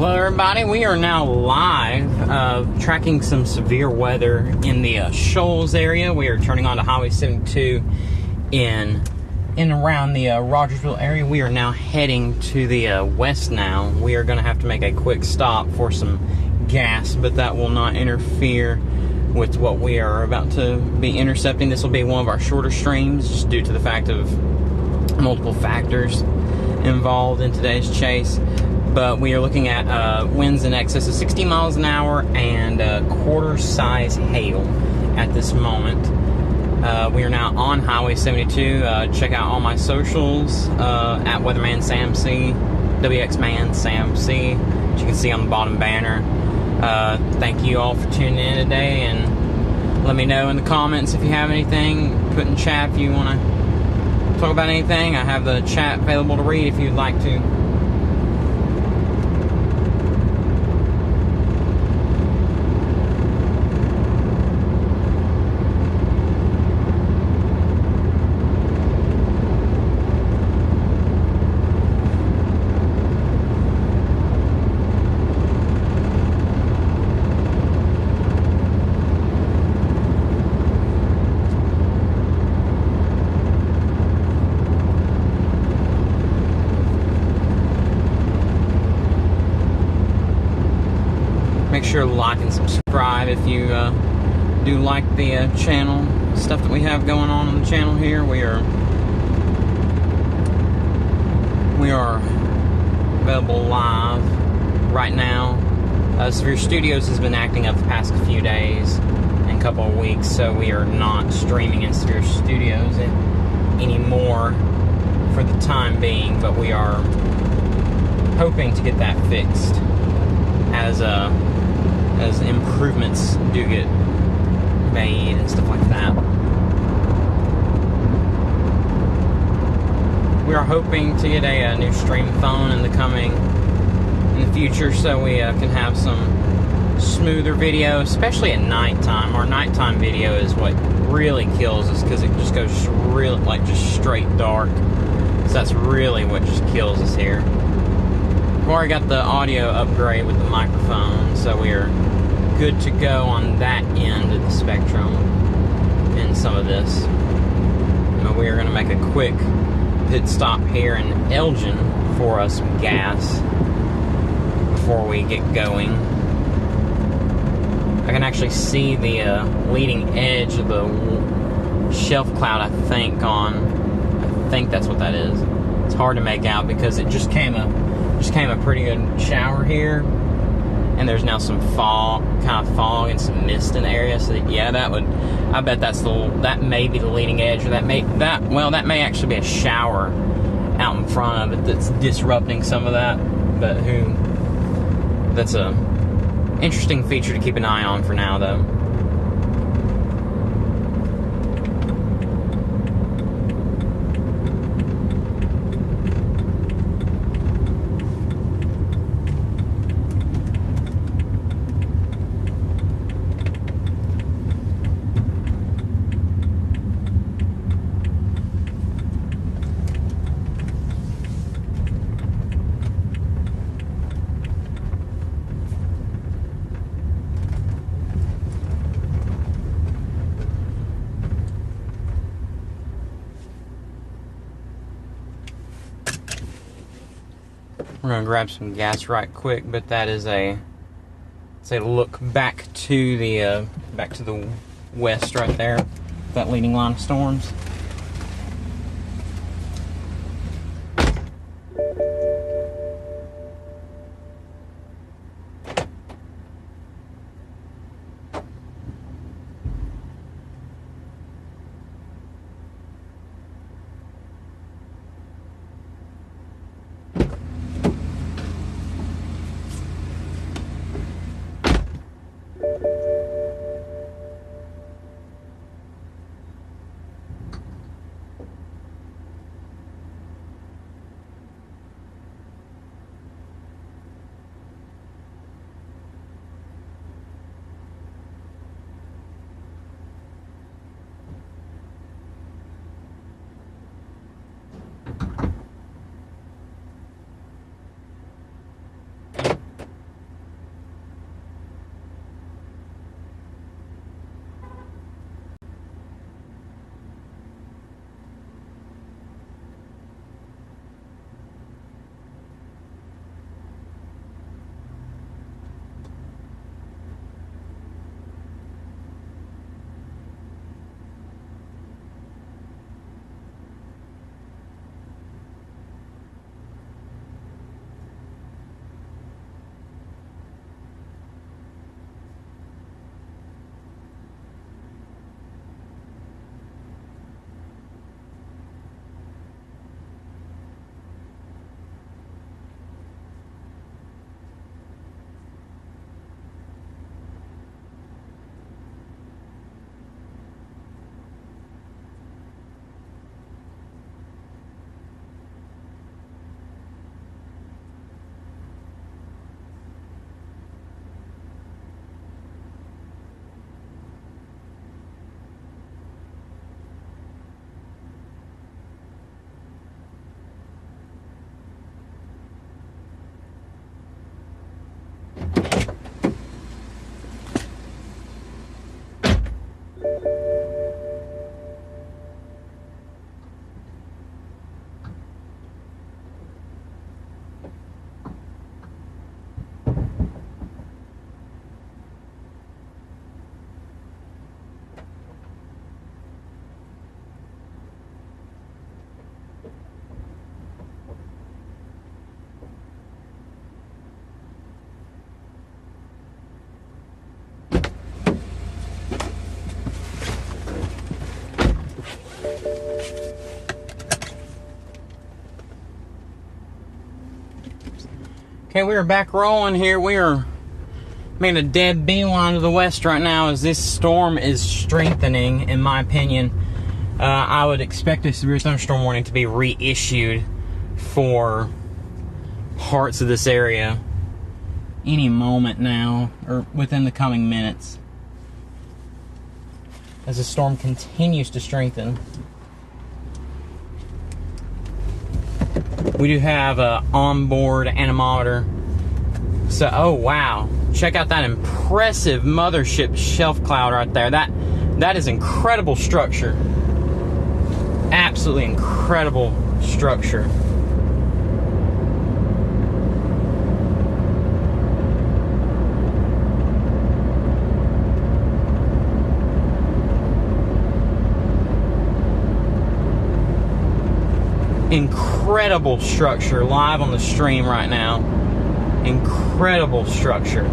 Hello everybody, we are now live tracking some severe weather in the Shoals area. We are turning onto Highway 72 in around the Rogersville area. We are now heading to the west now. We are going to have to make a quick stop for some gas, but that will not interfere with what we are about to be intercepting. This will be one of our shorter streams just due to the fact of multiple factors involved in today's chase. But we are looking at winds in excess of 60 miles an hour and quarter-size hail at this moment. We are now on Highway 72. Check out all my socials at Weatherman Sam C, WXman Sam C, as you can see on the bottom banner. Thank you all for tuning in today, and let me know in the comments if you have anything. Put in chat if you want to talk about anything. I have the chat available to read if you'd like to. Make sure to like and subscribe if you do like the channel, stuff that we have going on the channel here. We are available live right now. Severe Studios has been acting up the past few days and couple of weeks, so we are not streaming in Severe Studios anymore for the time being, but we are hoping to get that fixed as improvements do get made and stuff like that. We are hoping to get a new stream phone in the future, so we can have some smoother video, especially at nighttime. Our nighttime video is what really kills us because it just goes real, like just straight dark. So that's really what just kills us here. We've already got the audio upgrade with the microphone, so we are good to go on that end of the spectrum in some of this. But we are going to make a quick pit stop here in Elgin for some gas before we get going. I can actually see the leading edge of the shelf cloud, I think that's what that is. It's hard to make out because it just came a pretty good shower here, and there's now some fog and some mist in the area. So that, yeah, I bet that may be the leading edge, or that may actually be a shower out in front of it that's disrupting some of that. But that's a interesting feature to keep an eye on for now, though. We're gonna grab some gas right quick, but that is a look back to the west right there, that leading line of storms. Okay, we are back rolling here. We are making a dead beeline to the west right now as this storm is strengthening, in my opinion. I would expect a severe thunderstorm warning to be reissued for parts of this area any moment now, or within the coming minutes, as the storm continues to strengthen. We do have an onboard anemometer. So, oh wow, check out that impressive mothership shelf cloud right there. That is incredible structure. Absolutely incredible structure. Incredible structure live on the stream right now. Incredible structure.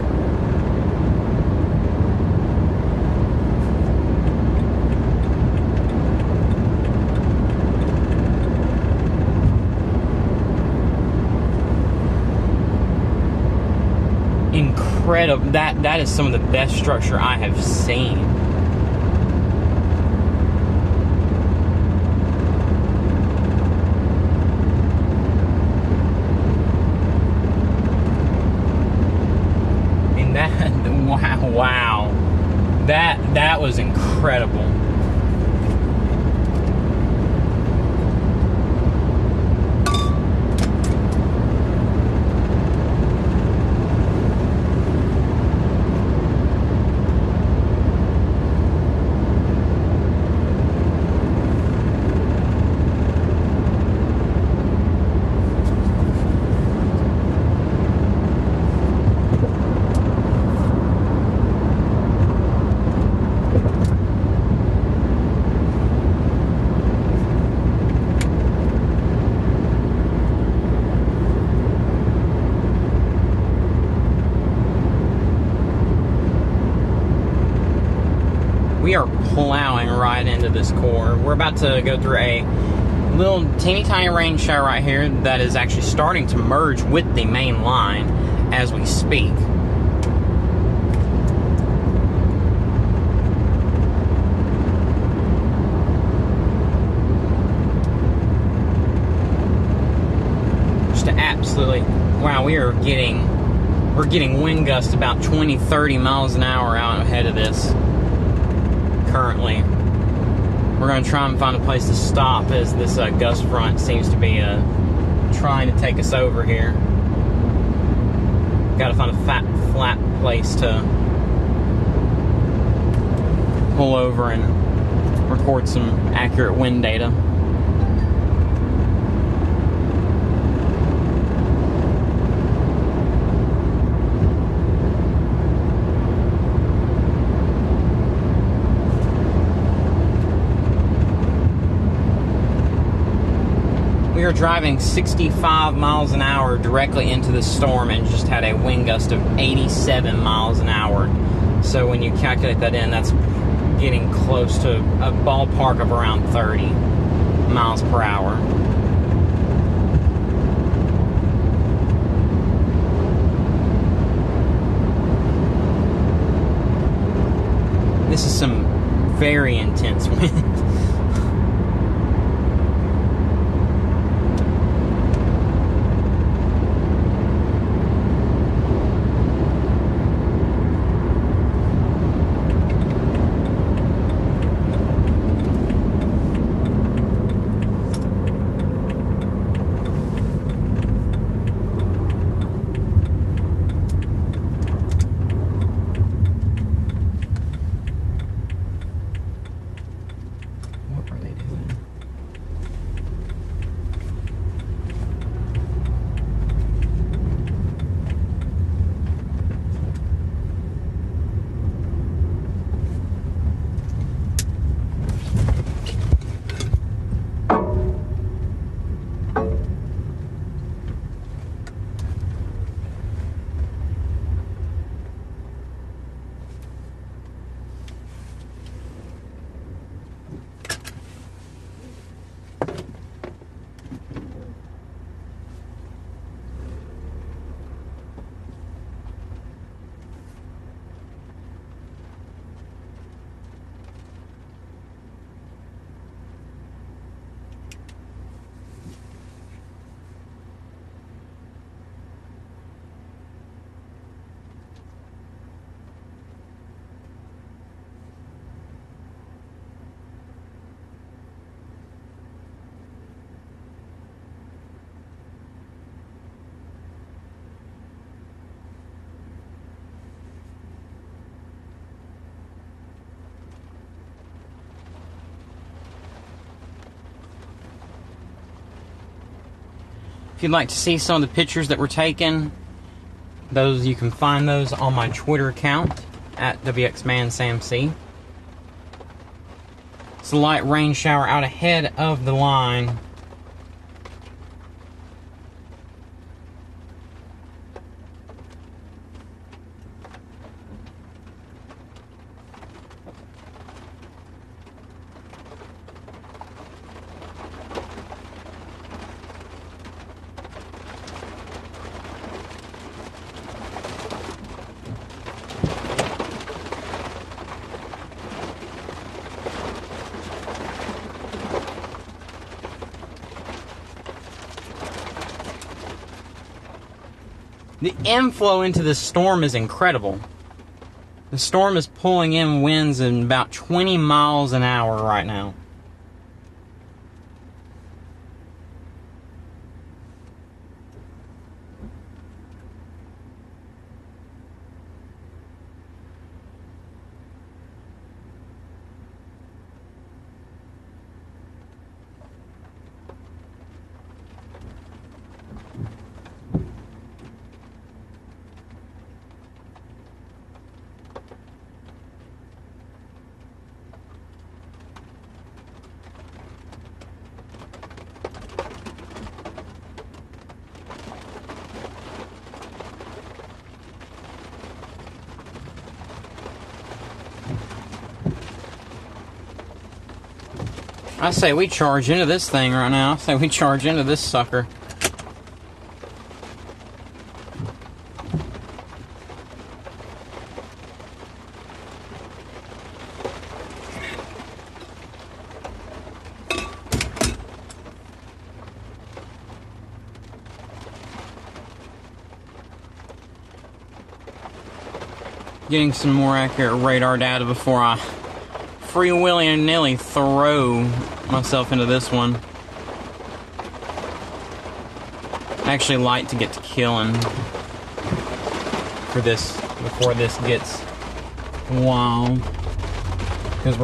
Incredible. That is some of the best structure I have seen. Wow. That was incredible. We are plowing right into this core. We're about to go through a little teeny tiny rain shower right here that is actually starting to merge with the main line as we speak. Just absolutely, wow, we're getting wind gusts about 20-30 miles an hour out ahead of this. Currently, we're going to try and find a place to stop as this gust front seems to be trying to take us over here. Got to find a flat place to pull over and record some accurate wind data. We are driving 65 miles an hour directly into the storm and just had a wind gust of 87 miles an hour. So when you calculate that in, that's getting close to a ballpark of around 30 miles per hour. This is some very intense wind. What are they If you'd like to see some of the pictures that were taken, those you can find those on my Twitter account at WXManSamC. It's a light rain shower out ahead of the line. The inflow into this storm is incredible. The storm is pulling in winds in about 20 miles an hour right now. I say we charge into this thing right now. I say we charge into this sucker. Getting some more accurate radar data before I free willy-nilly throw myself into this one. I actually like to get to killing for this before this gets wild, because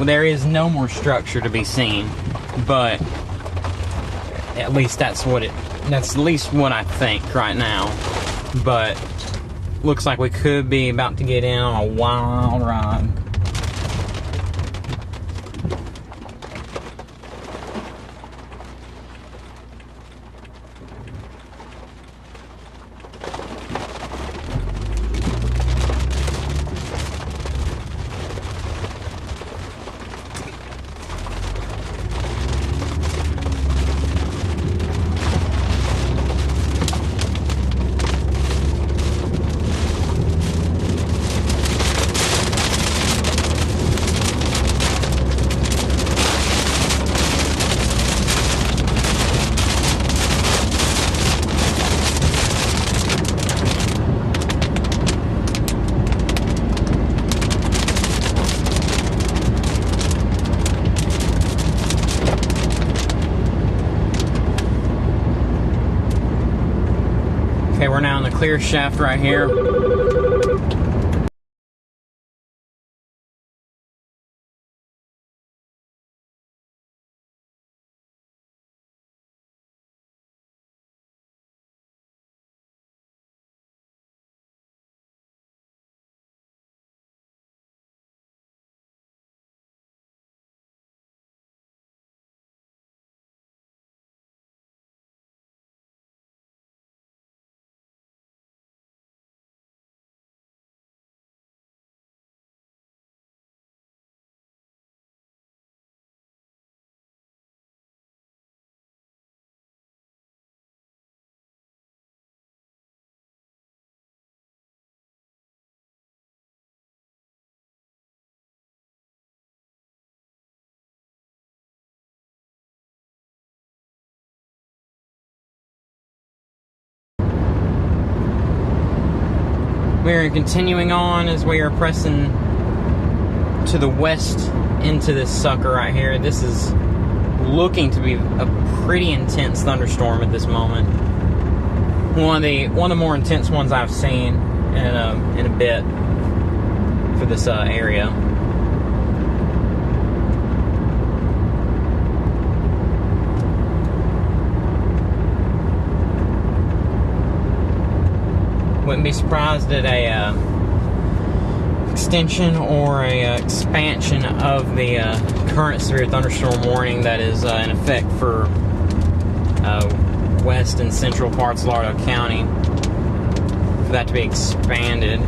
there is no more structure to be seen, but at least that's at least what I think right now. But looks like we could be about to get in on a wild ride. Okay, we're now in the clear shaft right here. We are continuing on as we are pressing to the west into this sucker right here. This is looking to be a pretty intense thunderstorm at this moment. One of the more intense ones I've seen in a bit for this area. wouldn't be surprised at a extension or a expansion of the current severe thunderstorm warning that is in effect for west and central parts of Lauderdale County, for that to be expanded.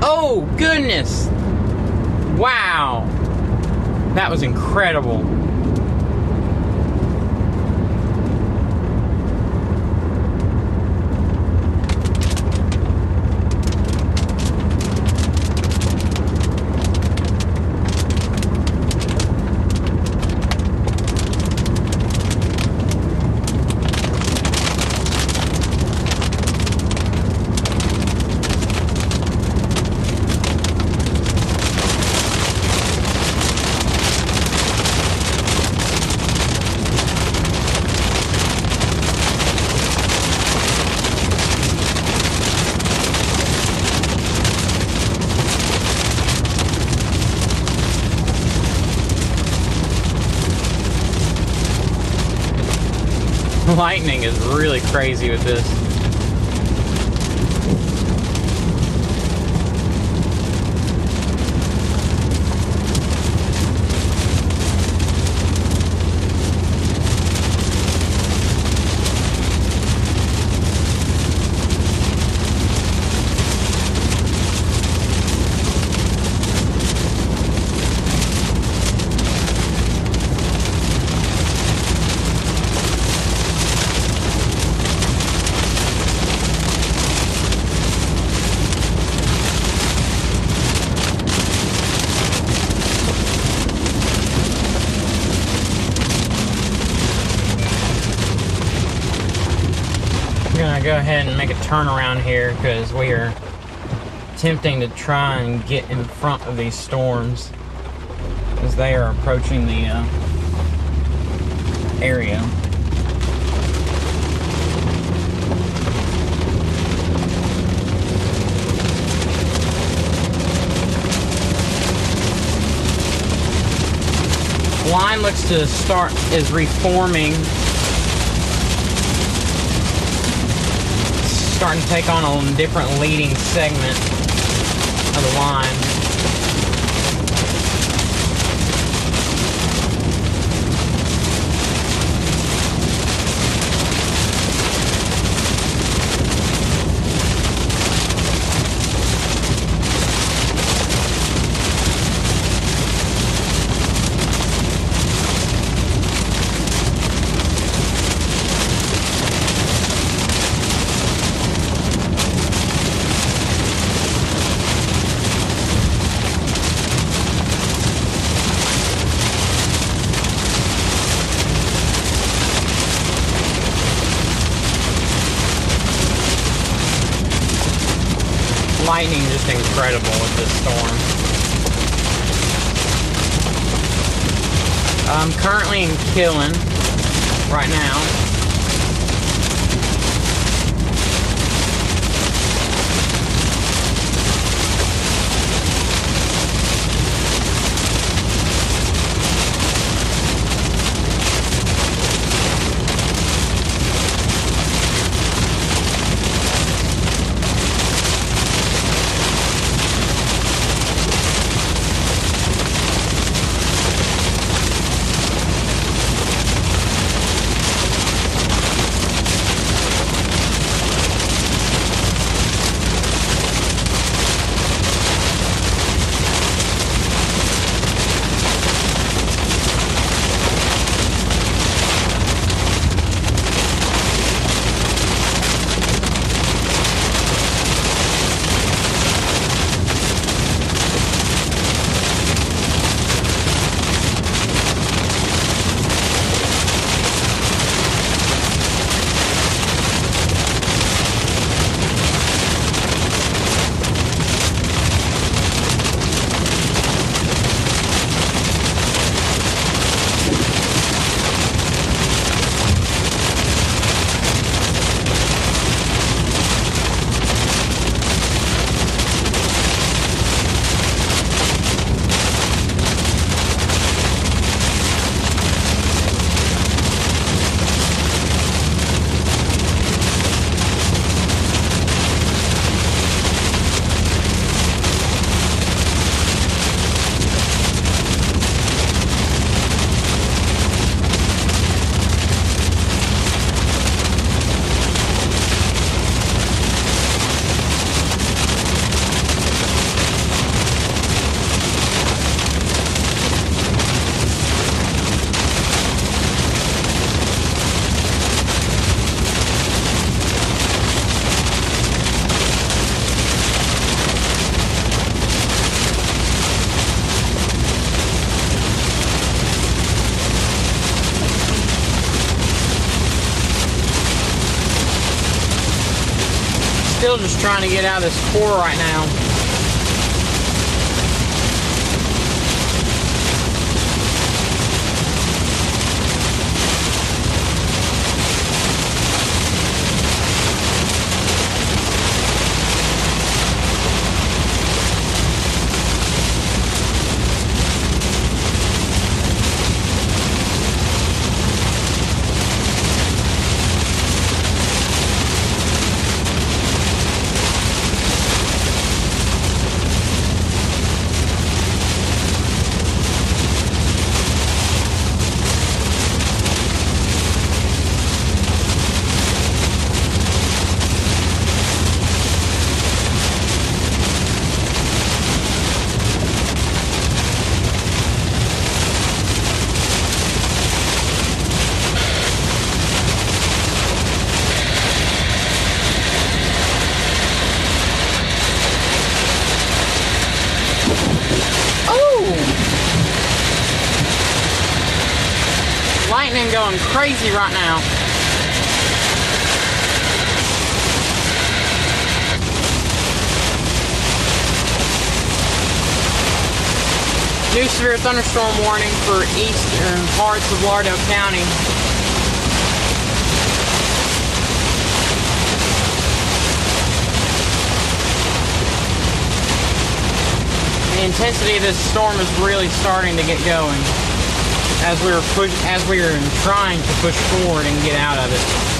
Oh, goodness! Wow! That was incredible. Lightning is really crazy with this. Gonna go ahead and make a turnaround here because we are attempting to try and get in front of these storms as they are approaching the area. Line looks to is reforming. Starting to take on a different leading segment of the line. Lightning just incredible with this storm. I'm currently in Killen right now. Still just trying to get out of this core right now. Lightning going crazy right now. New severe thunderstorm warning for eastern parts of Lauderdale County. The intensity of this storm is really starting to get going as we were trying to push forward and get out of it.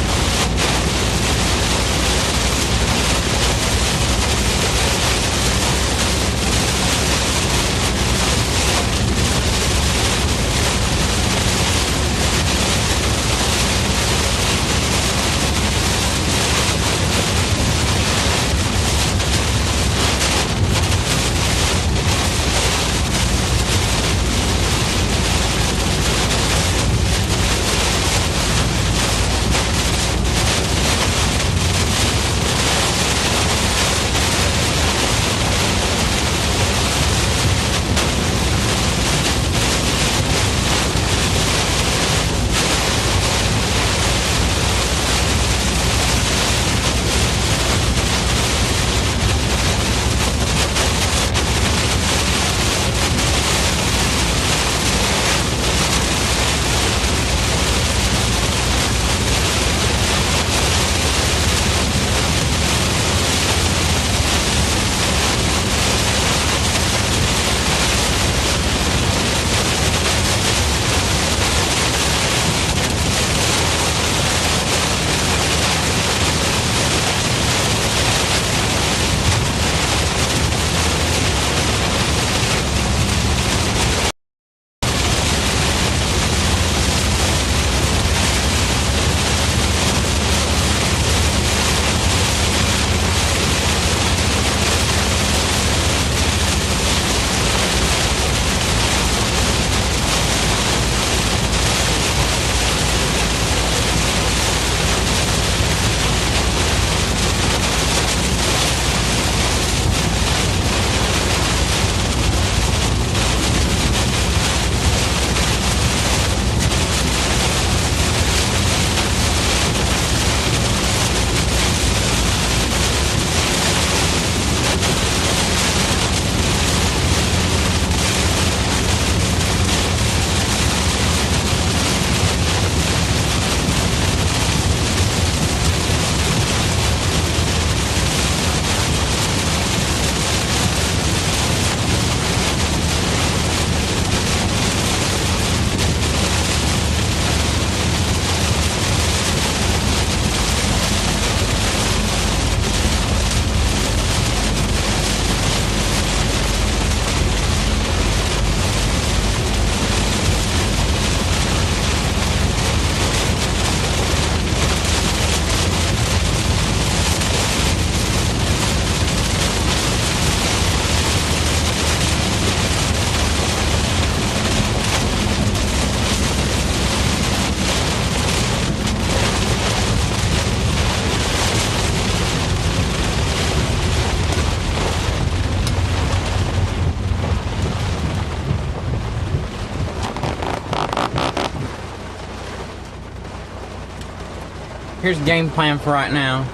Here's the game plan for right now.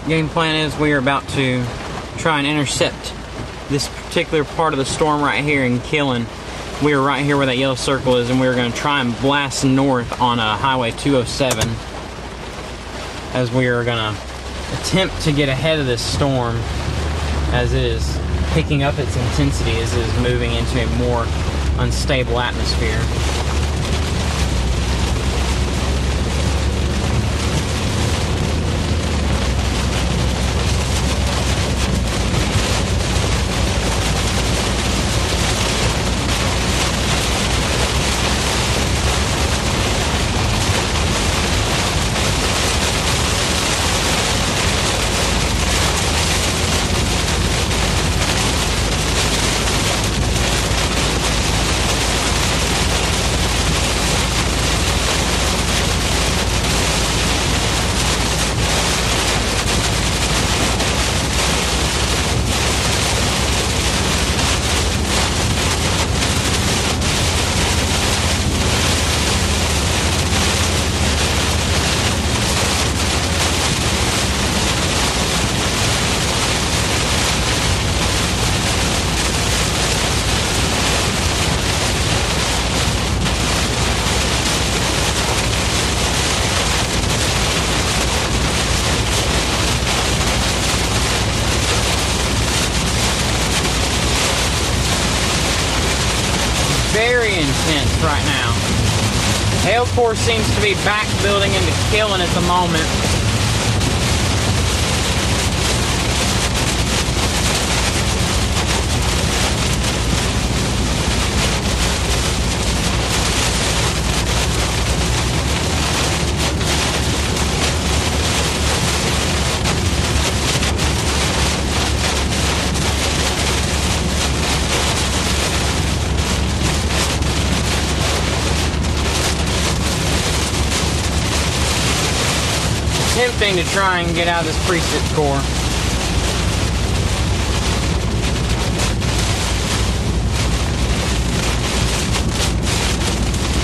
game plan is we are about to try and intercept this particular part of the storm right here in Killen. We are right here where that yellow circle is, and we're going to try and blast north on Highway 207 as we are going to attempt to get ahead of this storm as it is picking up its intensity as it is moving into a more unstable atmosphere. Very intense right now. Hail core seems to be back building into Killen at the moment. Attempting to try and get out of this precip core.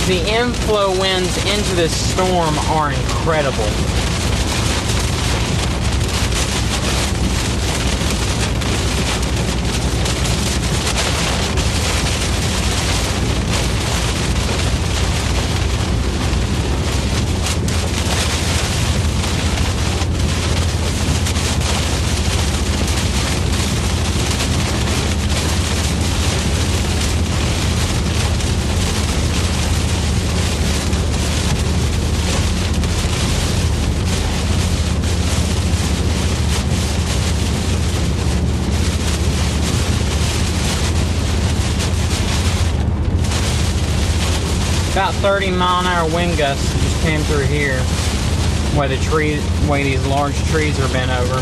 The inflow winds into this storm are incredible. About 30-mile-an-hour wind gusts just came through here, where these large trees are bent over.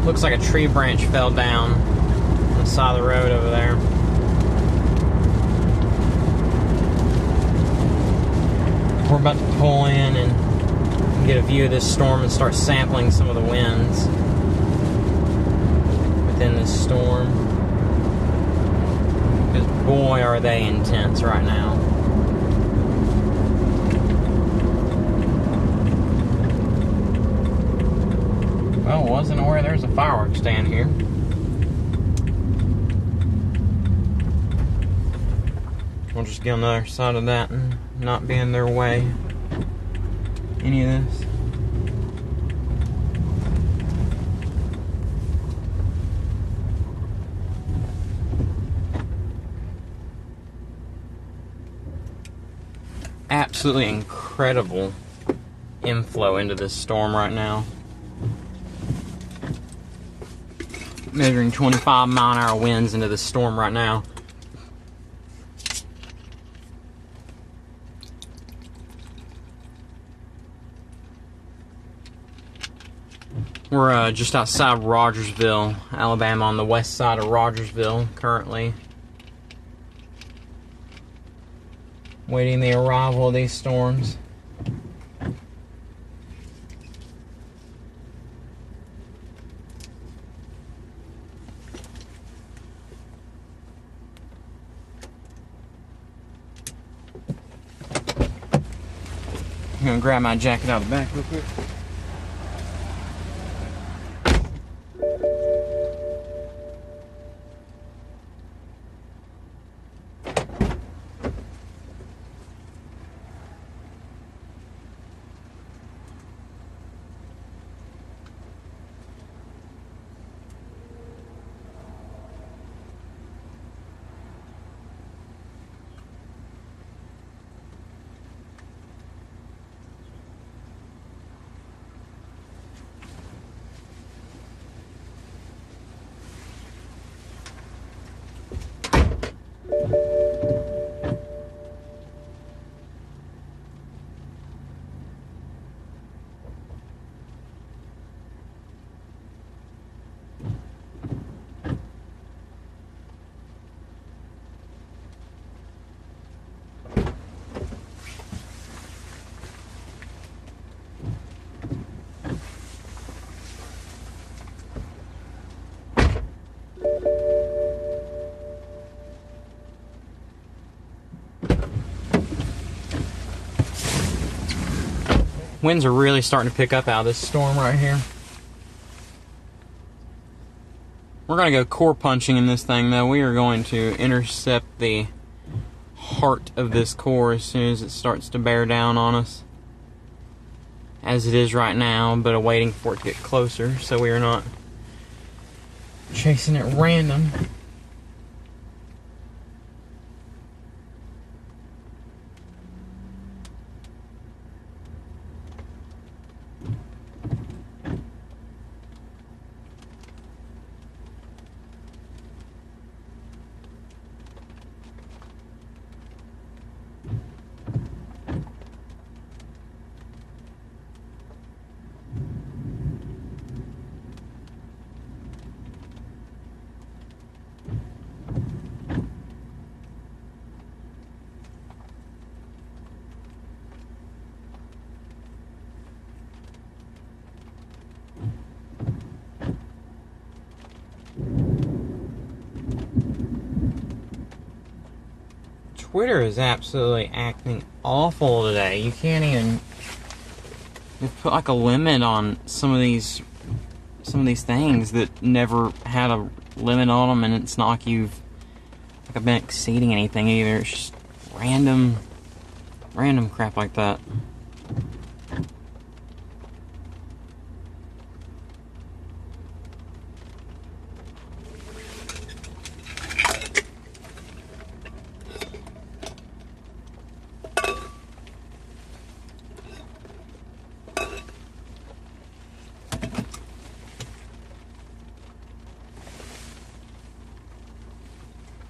Looks like a tree branch fell down on the side of the road over there. We're about to pull in and get a view of this storm and start sampling some of the winds within this storm. Because boy, are they intense right now. Well, wasn't aware there's a fireworks stand here. We'll just get on the other side of that and not be in their way. Any of this. Absolutely incredible inflow into this storm right now. Measuring 25-mile-an-hour winds into the storm right now. We're just outside Rogersville, Alabama, on the west side of Rogersville currently. Waiting the arrival of these storms. I'm gonna grab my jacket out of the back real quick. Winds are really starting to pick up out of this storm right here. We're going to go core punching in this thing, though. We are going to intercept the heart of this core as soon as it starts to bear down on us. As it is right now, but awaiting for it to get closer, so we are not chasing it random. Twitter is absolutely acting awful today. You can't even... They've put like a limit on some of these things that never had a limit on them, and it's not like I've been exceeding anything either. It's just random crap like that.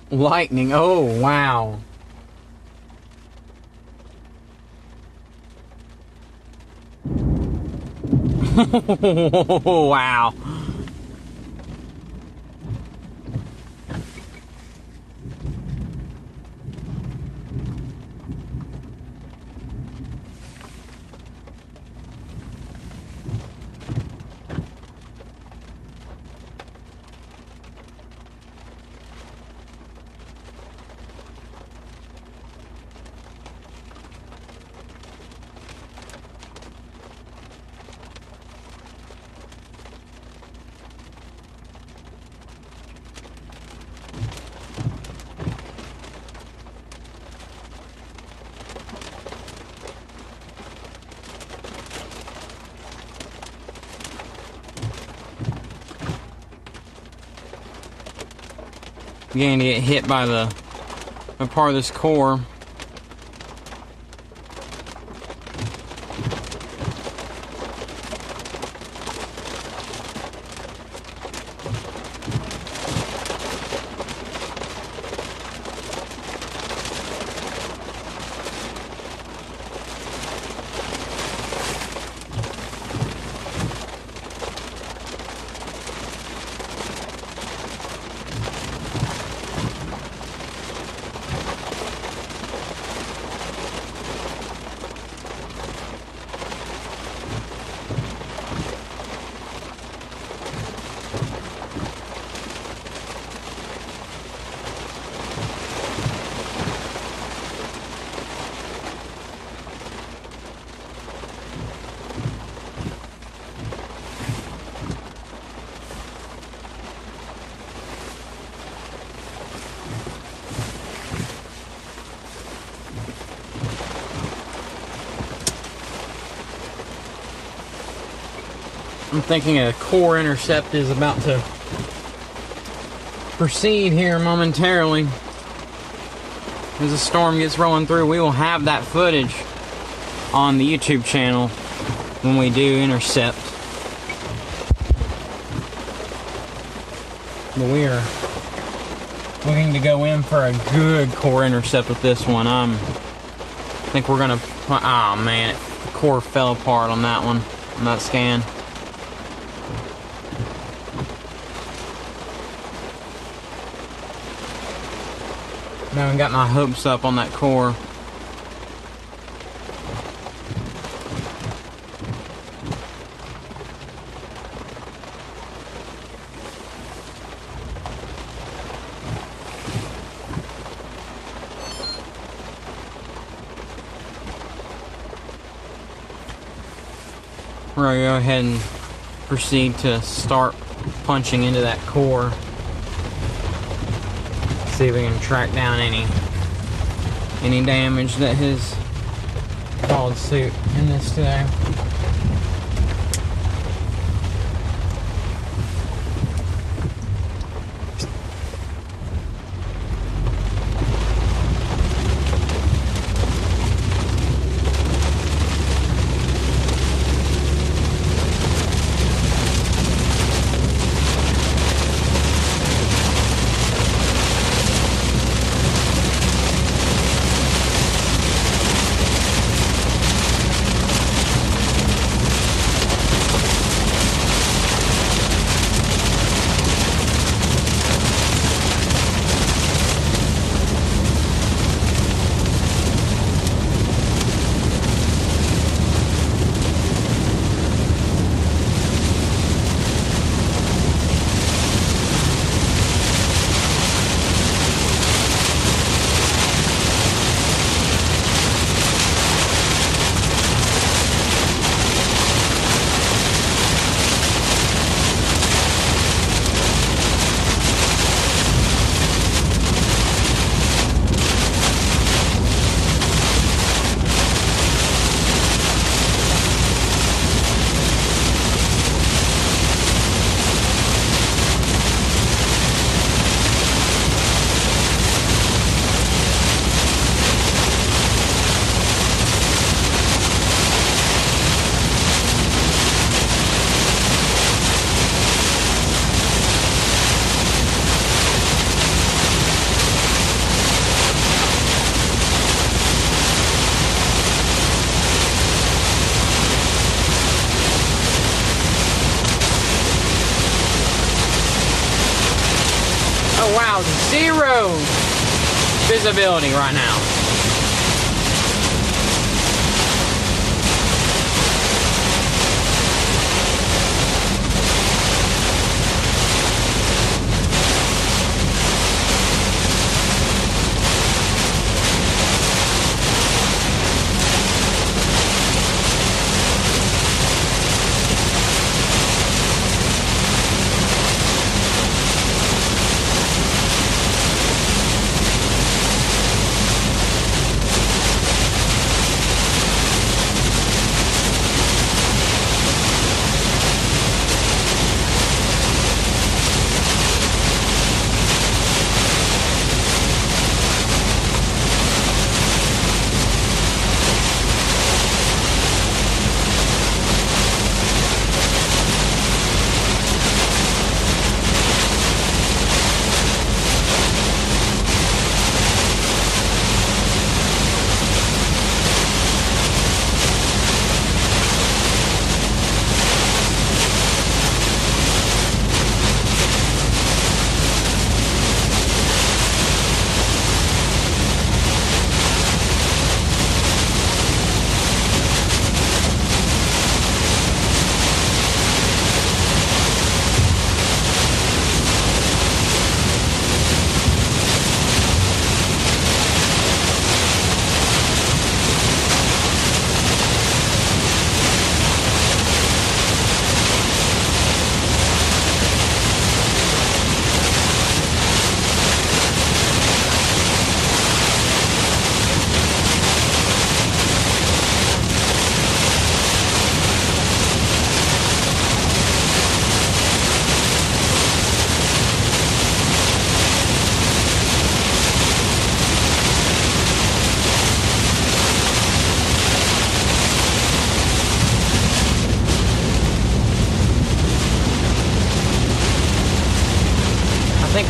Lightning, oh wow. Wow. beginning to get hit by a part of this core. I'm thinking a core intercept is about to proceed here momentarily. As the storm gets rolling through, we will have that footage on the YouTube channel when we do intercept. But we are looking to go in for a good core intercept with this one. I think we're gonna, oh man, the core fell apart on that one, on that scan. I haven't got my hopes up on that core. We're going to go ahead and proceed to start punching into that core. See if we can track down any damage that has followed suit in this today. Wow, zero visibility right now.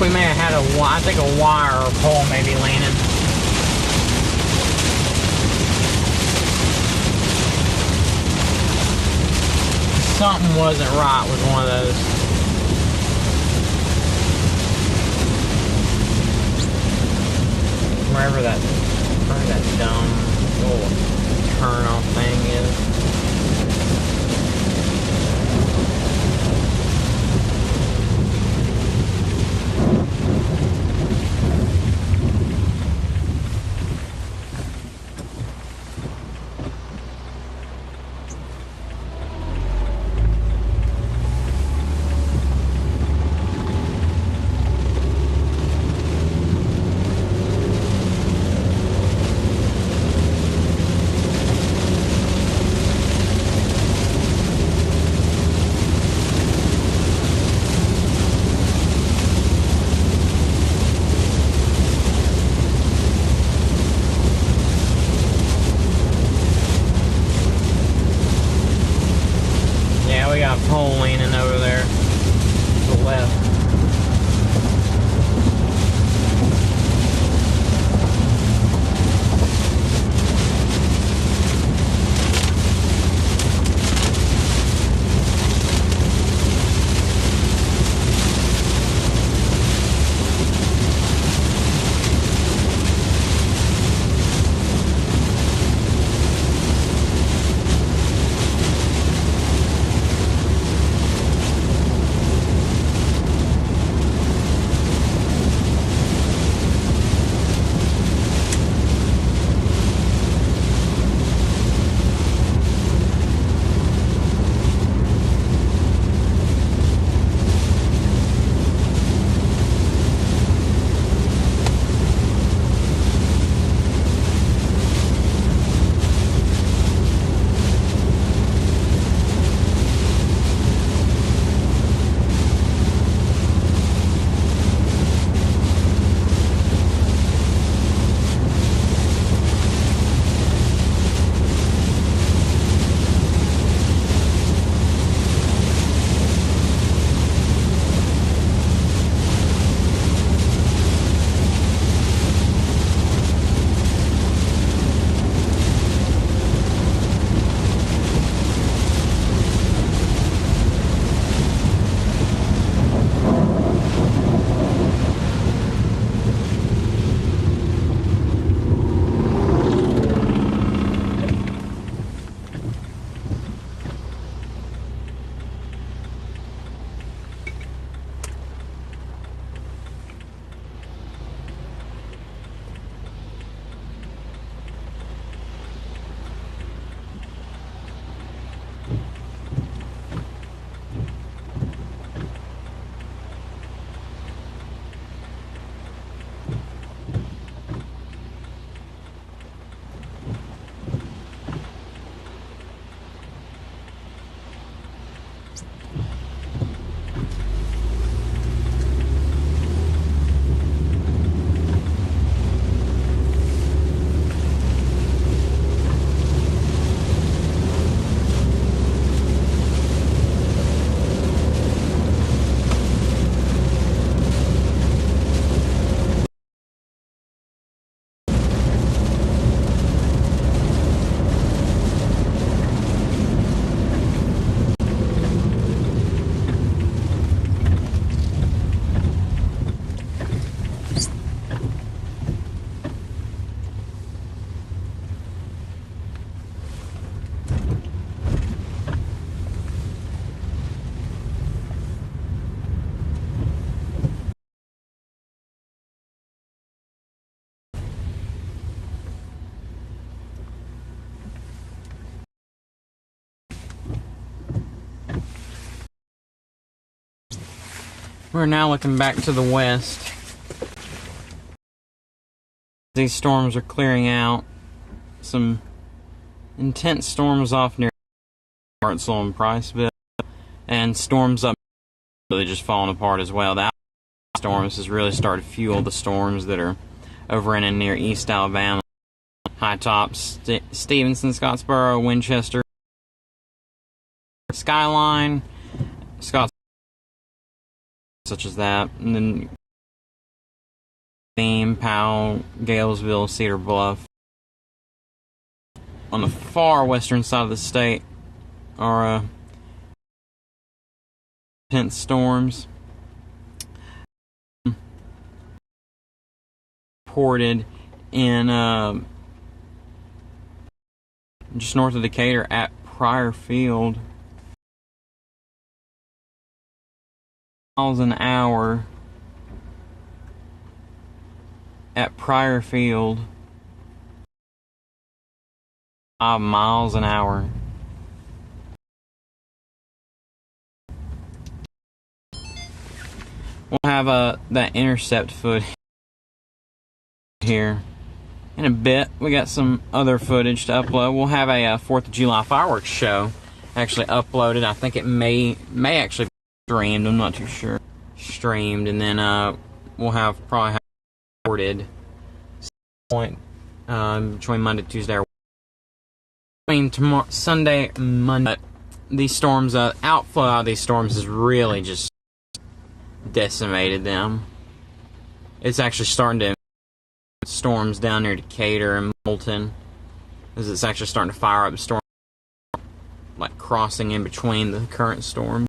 we may have had I think a wire or a pole maybe leaning. Something wasn't right with one of those. Wherever that dumb little turn off thing is. We got a pole leaning over there to the left. We're now looking back to the west. These storms are clearing out. Some intense storms off near Hartselle and Priceville, and storms up really just falling apart as well. The storms has really started to fuel the storms that are over in and near East Alabama. High Tops, Stevenson, Scottsboro, Winchester, Skyline, Scottsboro, such as that, and then Theme, Powell, Galesville, Cedar Bluff. On the far western side of the state are intense storms. Reported in just north of Decatur at Pryor Field. Miles an hour at Pryor Field. 5 miles an hour. We'll have that intercept footage here in a bit. We got some other footage to upload. We'll have a 4th of July fireworks show actually uploaded. I think it may actually be streamed. I'm not too sure. Streamed, and then we'll probably have recorded point between Monday, Tuesday, or tomorrow, Sunday, Monday. These storms, outflow out of these storms has really just decimated them. It's actually starting to storms down near Decatur and Moulton, as it's actually starting to fire up storms, like crossing in between the current storms.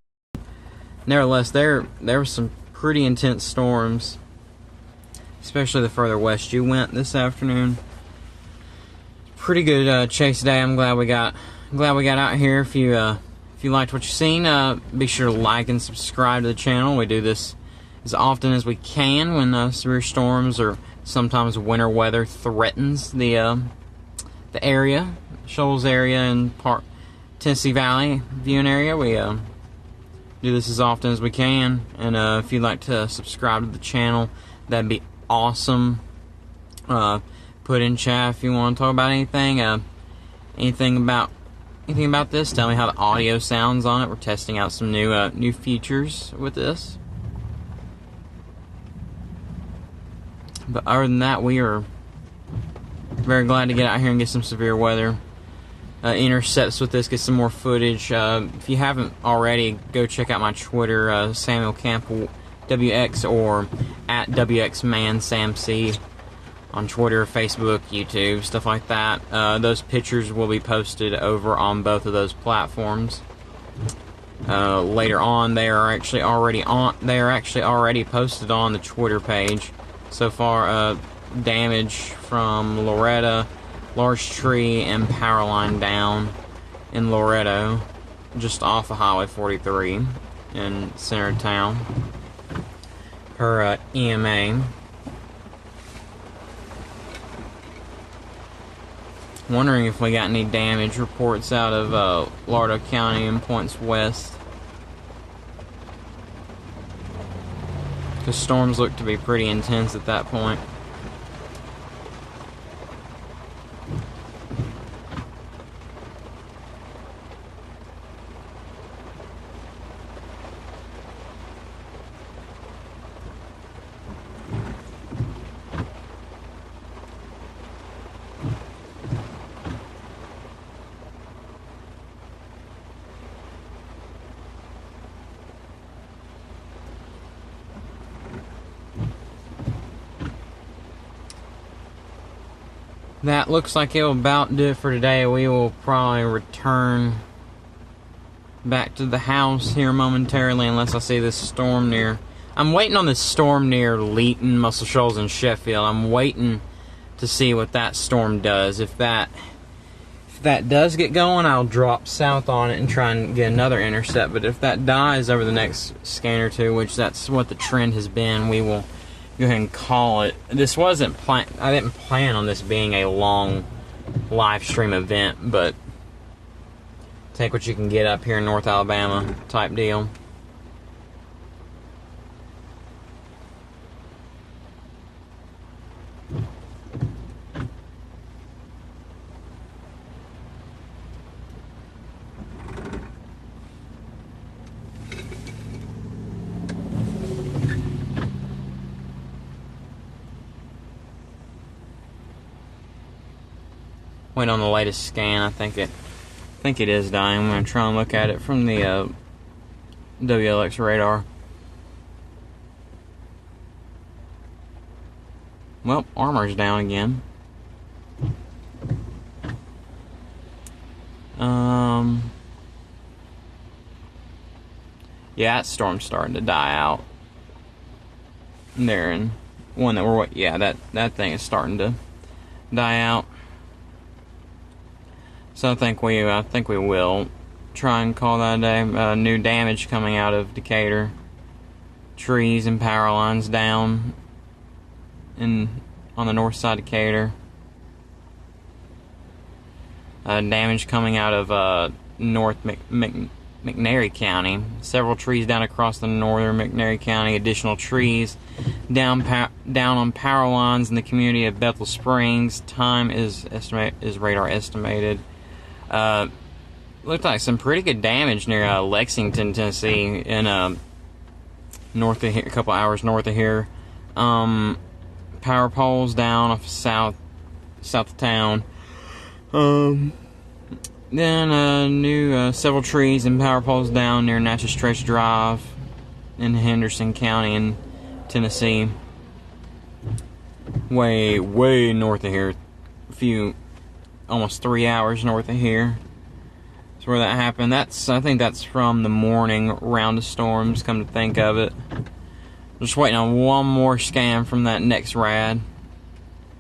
Nevertheless, there were some pretty intense storms, especially the further west you went this afternoon. Pretty good chase day. I'm glad we got out here. If you liked what you've seen, be sure to like and subscribe to the channel. We do this as often as we can when severe storms or sometimes winter weather threatens the area, Shoals area, and Tennessee Valley viewing area. We do this as often as we can, and if you'd like to subscribe to the channel, that'd be awesome. Put in chat if you want to talk about anything, anything about this. Tell me how the audio sounds on it. We're testing out some new features with this. But other than that, we are very glad to get out here and get some severe weather intercepts with this, get some more footage. If you haven't already, go check out my Twitter, Samuel Campbell WX, or at WXManSamC on Twitter, Facebook, YouTube, stuff like that. Those pictures will be posted over on both of those platforms. Later on, they are actually already posted on the Twitter page. So far, damage from Loretta, large tree and power line down in Loretto, just off of Highway 43 in center of town, per EMA. Wondering if we got any damage reports out of Lauderdale County and points west. The storms look to be pretty intense at that point. That looks like it will about do it for today. We will probably return back to the house here momentarily unless I see this storm near. I'm waiting on this storm near Leeton, Muscle Shoals, and Sheffield. I'm waiting to see what that storm does. If that does get going, I'll drop south on it and try and get another intercept. But if that dies over the next scan or two, which that's what the trend has been, we will go ahead and call it. This wasn't I didn't plan on this being a long live stream event, but take what you can get up here in North Alabama type deal. Went on the latest scan. I think it is dying. I'm going to try and look at it from the WLX radar. Well, armor's down again. Yeah, that storm's starting to die out. There, and one that we're, yeah, that thing is starting to die out. So I think we will try and call that a day. New damage coming out of Decatur. Trees and power lines down on the north side of Decatur. Damage coming out of North McNairy County. Several trees down across the northern McNairy County. Additional trees down on power lines in the community of Bethel Springs. Time is radar estimated. Looked like some pretty good damage near Lexington, Tennessee, in north of here, a couple hours north of here. Power poles down off south of town. Then new several trees and power poles down near Natchez Trace Drive in Henderson County in Tennessee. Way north of here. Almost 3 hours north of here. That's where that happened. I think that's from the morning round of storms, come to think of it. Just waiting on one more scan from that next rad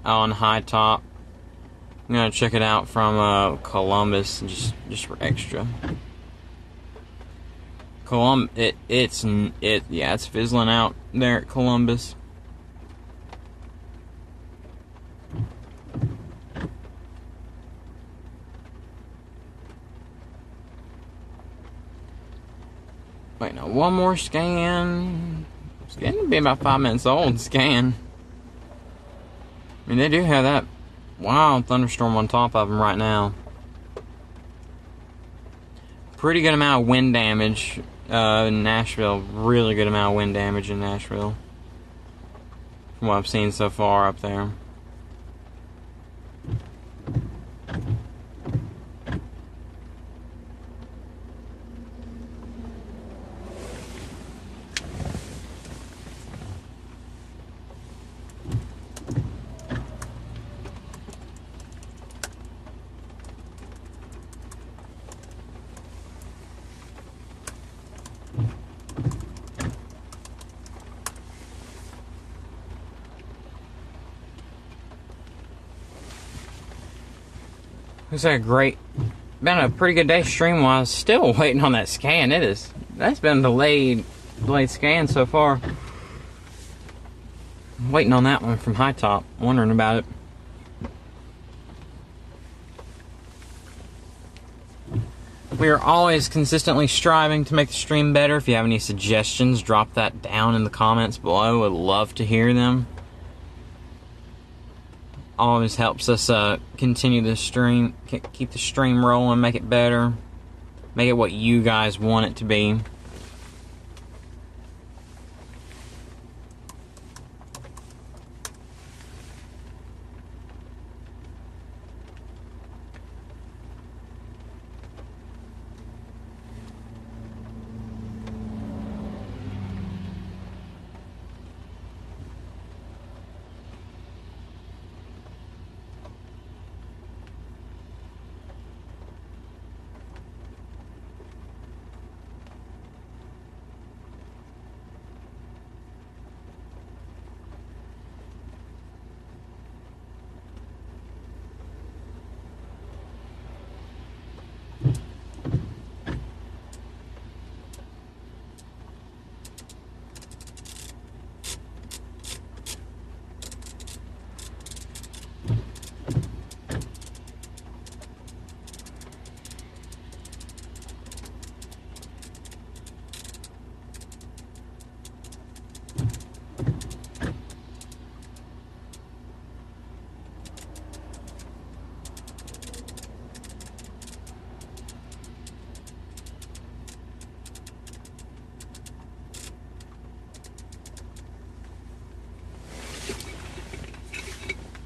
on High Top. I'm gonna check it out from Columbus, just for extra. It's fizzling out there at Columbus. Wait, no, one more scan. It's getting to be about 5 minutes old. Scan. I mean, they do have that wild thunderstorm on top of them right now. Pretty good amount of wind damage in Nashville. Really good amount of wind damage in Nashville, from what I've seen so far up there. It's been a pretty good day stream wise. Still waiting on that scan. That's been a delayed scan so far. Waiting on that one from High Top. Wondering about it. We are always consistently striving to make the stream better. If you have any suggestions, drop that down in the comments below. I'd love to hear them. Always helps us continue the stream, keep the stream rolling, make it better, make it what you guys want it to be.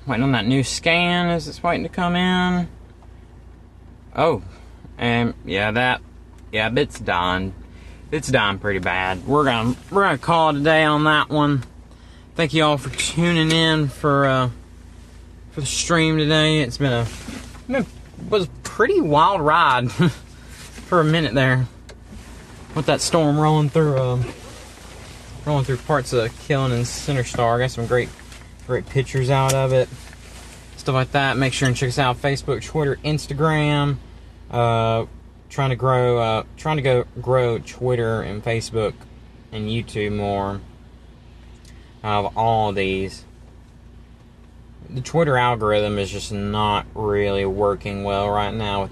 Waiting on that new scan as it's waiting to come in. Oh, and yeah, it's dying. It's dying pretty bad. We're gonna call it a day on that one. thank you all for tuning in for the stream today. It's been was a pretty wild ride for a minute there, with that storm rolling through parts of Killen and Center Star. Got some great pictures out of it, stuff like that. Make sure and check us out: Facebook, Twitter, Instagram. Trying to grow Twitter and Facebook and YouTube more. Out of all of these, the Twitter algorithm is just not really working well right now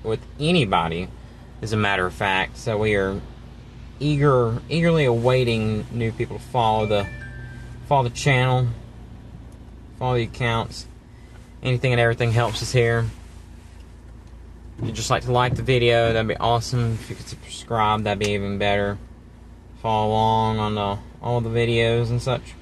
with anybody, as a matter of fact. So we are eagerly awaiting new people to follow the channel, follow the accounts. Anything and everything helps us here. If you'd just like to like the video, that'd be awesome. If you could subscribe, that'd be even better. Follow along on all the videos and such.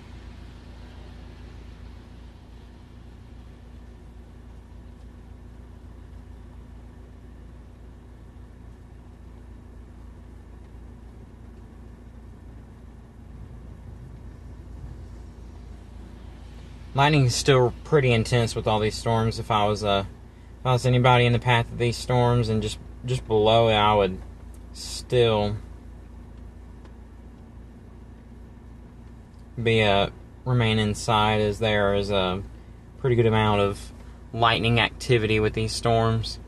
Lightning is still pretty intense with all these storms. If I was anybody in the path of these storms and just below it, I would still remain inside, as there is a pretty good amount of lightning activity with these storms.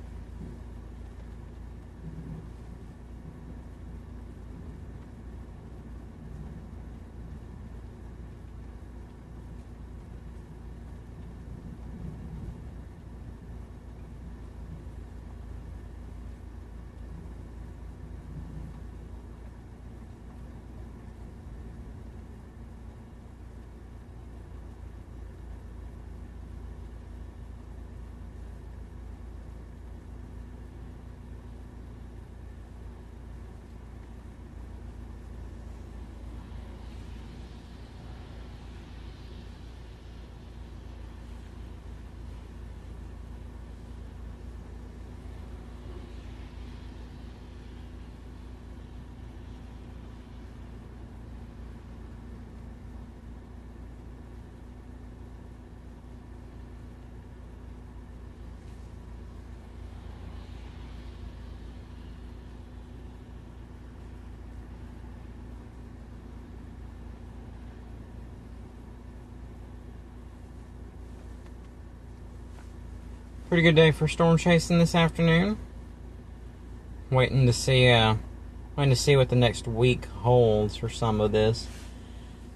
Pretty good day for storm chasing this afternoon. Waiting to see what the next week holds for some of this.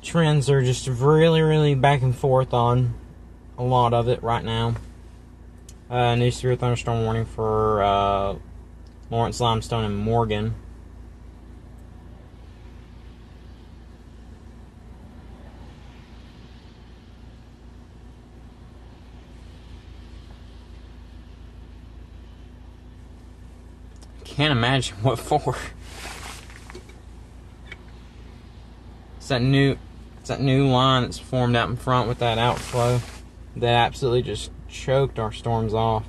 Trends are just really back and forth on a lot of it right now. New severe thunderstorm warning for Florence, Limestone, and Morgan. Can't imagine what for. It's that new line that's formed out in front with that outflow that absolutely just choked our storms off.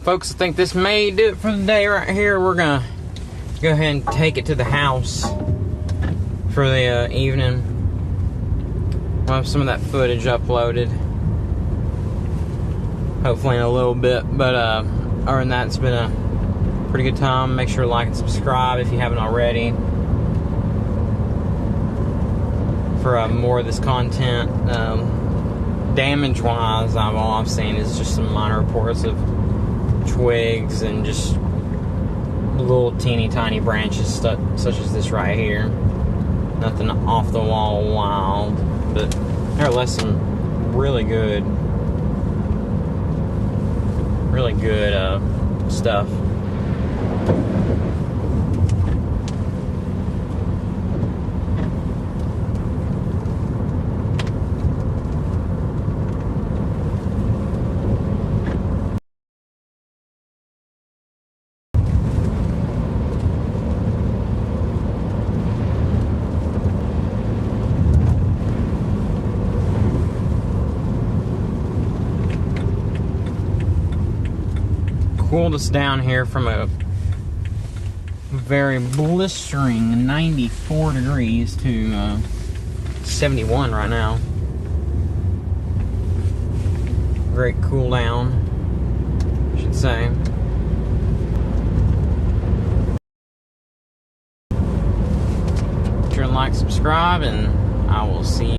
Folks, I think this may do it for the day right here. We're gonna go ahead and take it to the house for the evening. We'll have some of that footage uploaded, hopefully in a little bit. But other than that, it's been a pretty good time. Make sure to like and subscribe if you haven't already for more of this content. Damage wise, all I've seen is just some minor reports of twigs and just little teeny tiny branches such as this right here. Nothing off the wall wild, but nevertheless some really good stuff. Cooled us down here from a very blistering 94 degrees to 71 right now. Great cool down, I should say. Be sure to like, subscribe, and I will see you.